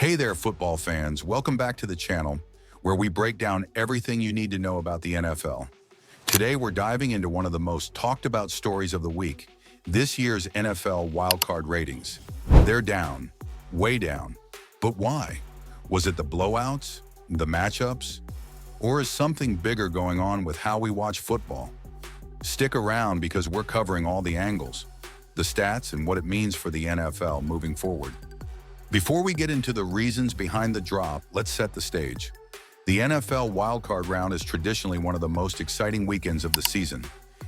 Hey there, football fans. Welcome back to the channel, where we break down everything you need to know about the NFL. Today, we're diving into one of the most talked about stories of the week, this year's NFL wildcard ratings. They're down, way down. But why? Was it the blowouts, the matchups, or is something bigger going on with how we watch football? Stick around because we're covering all the angles, the stats, and what it means for the NFL moving forward. Before we get into the reasons behind the drop, let's set the stage. The NFL wildcard round is traditionally one of the most exciting weekends of the season.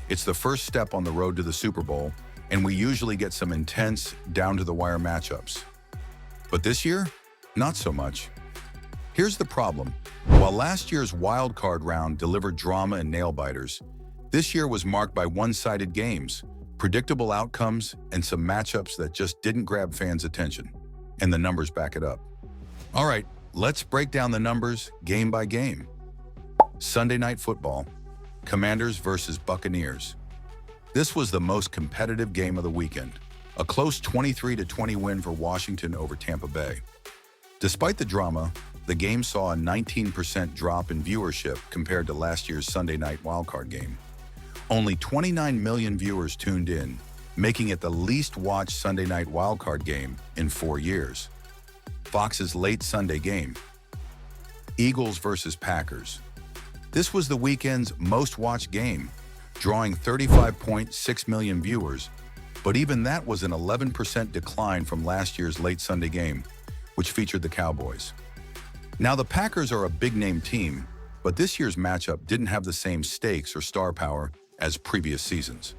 It's the first step on the road to the Super Bowl, and we usually get some intense, down-to-the-wire matchups. But this year, not so much. Here's the problem. While last year's wildcard round delivered drama and nail-biters, this year was marked by one-sided games, predictable outcomes, and some matchups that just didn't grab fans' attention. And the numbers back it up. All right, let's break down the numbers game by game. Sunday Night Football, Commanders versus Buccaneers. This was the most competitive game of the weekend, a close 23-20 win for Washington over Tampa Bay. Despite the drama, the game saw a 19% drop in viewership compared to last year's Sunday Night Wildcard game. Only 29 million viewers tuned in, making it the least watched Sunday Night Wildcard game in 4 years. Fox's late Sunday game, Eagles versus Packers. This was the weekend's most watched game, drawing 35.6 million viewers, but even that was an 11% decline from last year's late Sunday game, which featured the Cowboys. Now, the Packers are a big-name team, but this year's matchup didn't have the same stakes or star power as previous seasons.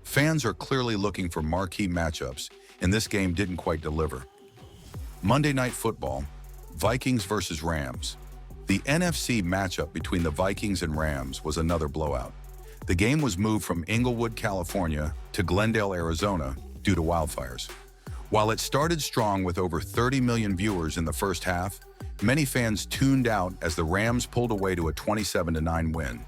Fans are clearly looking for marquee matchups, and this game didn't quite deliver. Monday Night Football, Vikings versus Rams. The NFC matchup between the Vikings and Rams was another blowout. The game was moved from Inglewood, California to Glendale, Arizona due to wildfires. While it started strong with over 30 million viewers in the first half, many fans tuned out as the Rams pulled away to a 27-9 win.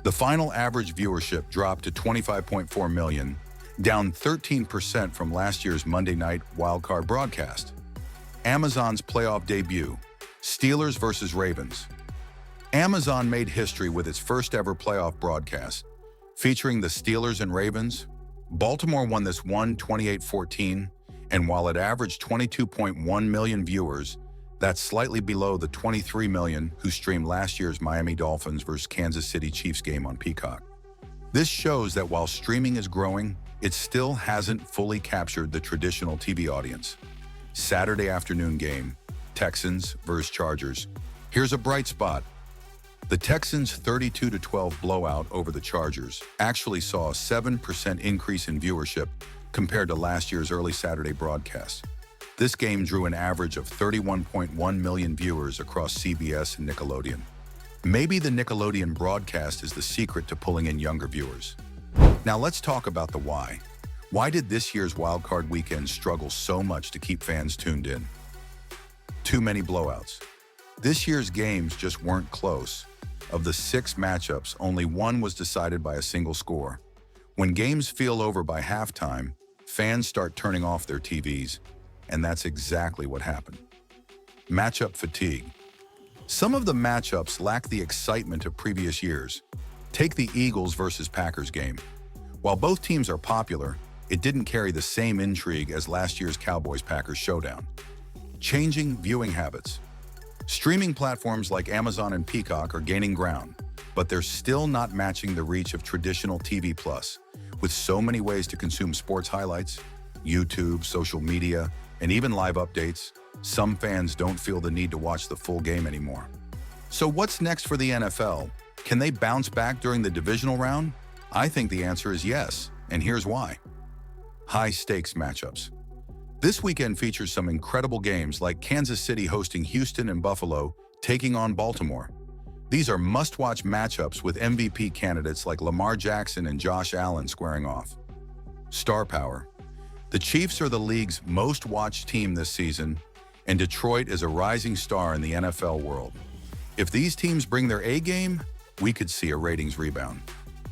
The final average viewership dropped to 25.4 million, down 13% from last year's Monday Night Wildcard broadcast. Amazon's playoff debut, Steelers versus Ravens. Amazon made history with its first-ever playoff broadcast, featuring the Steelers and Ravens. Baltimore won this one 28-14, and while it averaged 22.1 million viewers, that's slightly below the 23 million who streamed last year's Miami Dolphins versus Kansas City Chiefs game on Peacock. This shows that while streaming is growing, it still hasn't fully captured the traditional TV audience. Saturday afternoon game, Texans versus Chargers. Here's a bright spot. The Texans' 32-12 blowout over the Chargers actually saw a 7% increase in viewership compared to last year's early Saturday broadcast. This game drew an average of 31.1 million viewers across CBS and Nickelodeon. Maybe the Nickelodeon broadcast is the secret to pulling in younger viewers. Now let's talk about the why. Why did this year's wildcard weekend struggle so much to keep fans tuned in? Too many blowouts. This year's games just weren't close. Of the 6 matchups, only one was decided by a single score. When games feel over by halftime, fans start turning off their TVs. And that's exactly what happened. Matchup fatigue. Some of the matchups lack the excitement of previous years. Take the Eagles versus Packers game. While both teams are popular, it didn't carry the same intrigue as last year's Cowboys-Packers showdown. Changing viewing habits. Streaming platforms like Amazon and Peacock are gaining ground, but they're still not matching the reach of traditional TV+. With so many ways to consume sports highlights, YouTube, social media, and even live updates, some fans don't feel the need to watch the full game anymore. So what's next for the NFL? Can they bounce back during the divisional round? I think the answer is yes, and here's why. High-stakes matchups. This weekend features some incredible games like Kansas City hosting Houston and Buffalo taking on Baltimore. These are must-watch matchups with MVP candidates like Lamar Jackson and Josh Allen squaring off. Star power. The Chiefs are the league's most watched team this season, and Detroit is a rising star in the NFL world. If these teams bring their A-game, we could see a ratings rebound.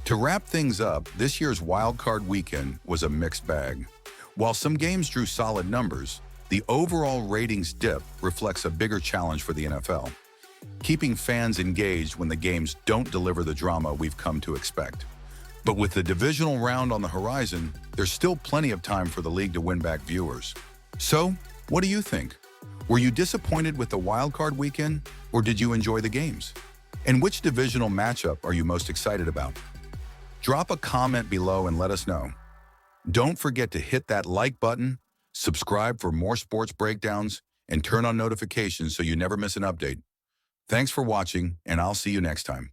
To wrap things up, this year's wildcard weekend was a mixed bag. While some games drew solid numbers, The overall ratings dip reflects a bigger challenge for the NFL, keeping fans engaged when the games don't deliver the drama we've come to expect. But with the divisional round on the horizon, there's still plenty of time for the league to win back viewers. So, what do you think? Were you disappointed with the wildcard weekend, or did you enjoy the games? And which divisional matchup are you most excited about? Drop a comment below and let us know. Don't forget to hit that like button, subscribe for more sports breakdowns, and turn on notifications so you never miss an update. Thanks for watching, and I'll see you next time.